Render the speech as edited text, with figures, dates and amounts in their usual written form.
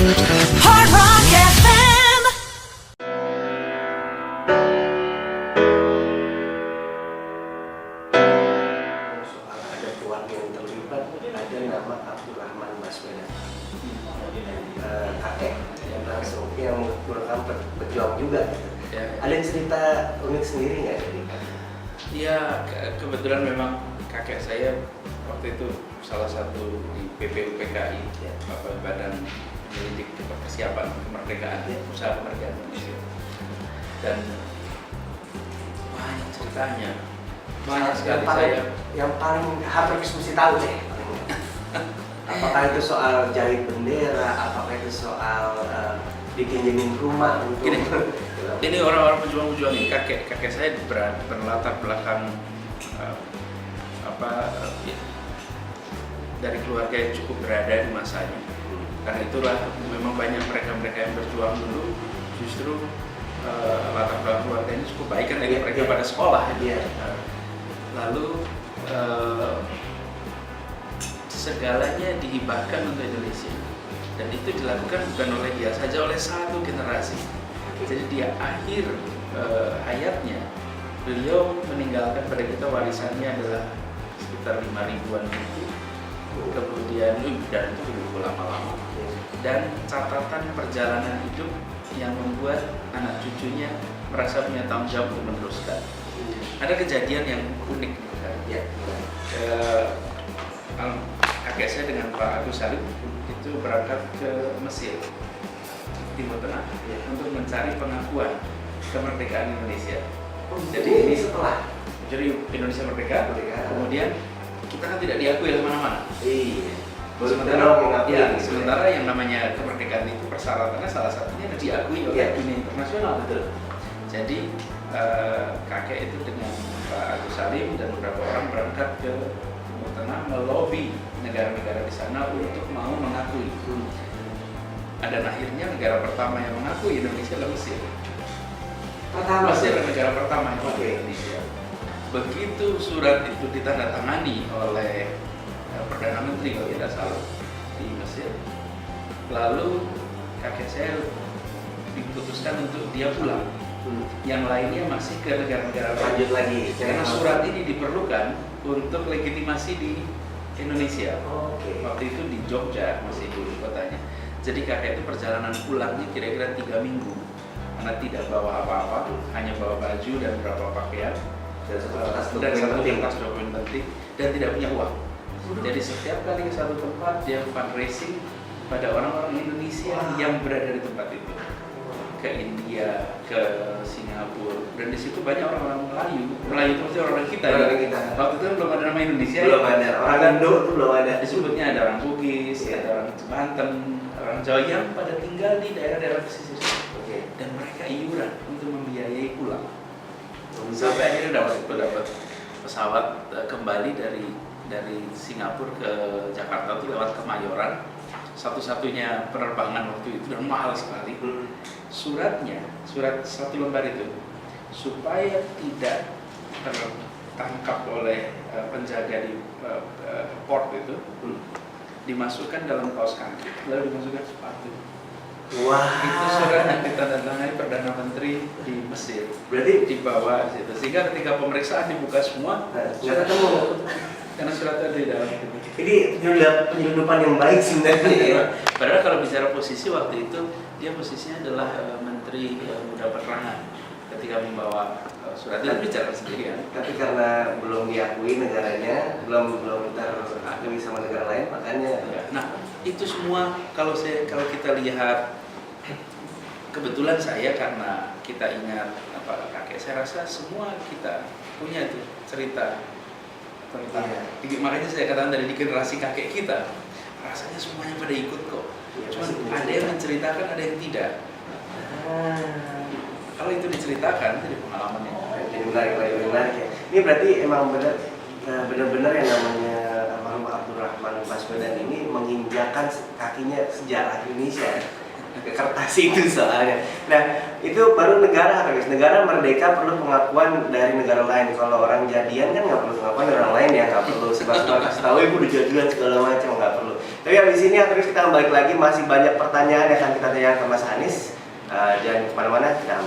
Hard Rock FM. Soal ada keluarga yang terlibat, ada nama Abdurrahman Baswedan, kakek yang langsung yang merupakan pejuang juga. Ya. Ada cerita unik sendiri nggak dari kakek? Iya, kebetulan memang kakek saya waktu itu salah satu di BPUPKI, Ya. Badan Penyelidik Persiapan Kemerdekaan, Usaha Kemerdekaan Indonesia. Dan banyak ceritanya, banyak sekali saya. Yang paling harus mesti tahu deh. Apakah itu soal jahit bendera, apakah itu soal bikin rumah untuk Gini, ini orang-orang pejuang-pejuang ini, kakek saya berlatar belakang dari keluarga yang cukup berada di masanya. Karena itulah memang banyak mereka yang berjuang dulu justru latar belakang keluarganya cukup baik kan dari mereka pada sekolah. Iya. Lalu segalanya dihibahkan untuk Indonesia, dan itu dilakukan bukan oleh dia saja, oleh satu generasi. Jadi di akhir hayatnya beliau meninggalkan pada kita warisannya adalah sekitar 5.000-an buku, kemudian dan itu buku lama-lama, dan catatan perjalanan hidup yang membuat anak cucunya merasa punya tanggung jawab untuk meneruskan. Ada kejadian yang unik. Ya. Kakek saya dengan Pak Agus Salim itu berangkat ke Mesir, Timur Tengah, untuk mencari pengakuan kemerdekaan Indonesia. Jadi ini setelah jadi Indonesia merdeka, kemudian kita kan tidak diakui oleh mana-mana. iya. Sementara yang namanya kemerdekaan itu persyaratannya salah satunya diakui oleh dunia internasional, betul. Jadi kakek itu dengan Pak Agus Salim dan beberapa orang berangkat ke Timur Tengah melobi negara-negara di sana untuk mau mengakui. Dan akhirnya negara pertama yang mengakui Indonesia adalah Mesir. Mesir adalah negara pertama yang mengakui Indonesia. Begitu surat itu ditandatangani oleh Perdana Menteri kalau tidak salah di Mesir, lalu kakek saya diputuskan untuk dia pulang. Yang lainnya masih ke negara-negara lanjut lagi karena surat ini diperlukan untuk legitimasi di Indonesia. Waktu itu di Jogja masih dulu kotanya. Jadi kakek itu perjalanan pulangnya kira-kira 3 minggu karena tidak bawa apa-apa, hanya bawa baju dan beberapa pakaian dan satu kertas dokumen penting dan tidak punya uang. Jadi setiap kali ke satu tempat dia fundraising pada orang-orang Indonesia yang berada di tempat itu, ke India, ke Singapura, dan di situ banyak orang-orang Melayu itu pasti orang kita. Waktu itu belum ada nama Indonesia. Belum ada. Orang Indo itu belum ada. Disebutnya ada orang Bugis, ada orang Banten, orang Jawa yang pada tinggal di daerah-daerah pesisir. Dan mereka iuran untuk membiayai pulang. Sampai akhirnya dapat pesawat kembali dari Singapura ke Jakarta itu lewat Kemayoran, satu-satunya penerbangan waktu itu dan mahal sekali. Surat 1 lembar itu supaya tidak tertangkap oleh penjaga di port itu, dimasukkan dalam kaos kaki lalu dimasukkan sepatu. Wah. Itu surat yang ditandatangani Perdana Menteri di Mesir. Berarti dibawa situ, sehingga ketika pemeriksaan dibuka semua nggak ketemu karena suratnya di dalam itu. Ini penyelundupan yang baik sebenarnya. Padahal kalau bicara posisi waktu itu dia posisinya adalah Menteri Muda Penerangan ketika membawa surat itu bicara sendirian. Tapi karena belum diakui negaranya, belum terakui sama negara lain, makanya. Nah itu semua kalau kita lihat, kebetulan saya karena kita ingat kakek, saya rasa semua kita punya itu cerita tentang. Makanya saya katakan dari di generasi kakek kita rasanya semuanya pada ikut kok. Cuman ada yang menceritakan, ada yang tidak. Kalau itu diceritakan itu di pengalamannya. Jadi menarik ya. Ini berarti emang benar-benar yang namanya almarhum Abdurrahman Baswedan ini menginjakan kakinya sejarah Indonesia. Ke kertas itu soalnya. Nah, itu baru negara merdeka perlu pengakuan dari negara lain. Kalau orang jadian kan nggak perlu pengakuan dari orang lain ya, nggak perlu sebab kasih tahu ibu udah jadian segala macam, nggak perlu. Tapi habis ini terus kita balik lagi, masih banyak pertanyaan yang akan kita tanyakan ke Mas Anies. Jangan kemana-mana, kita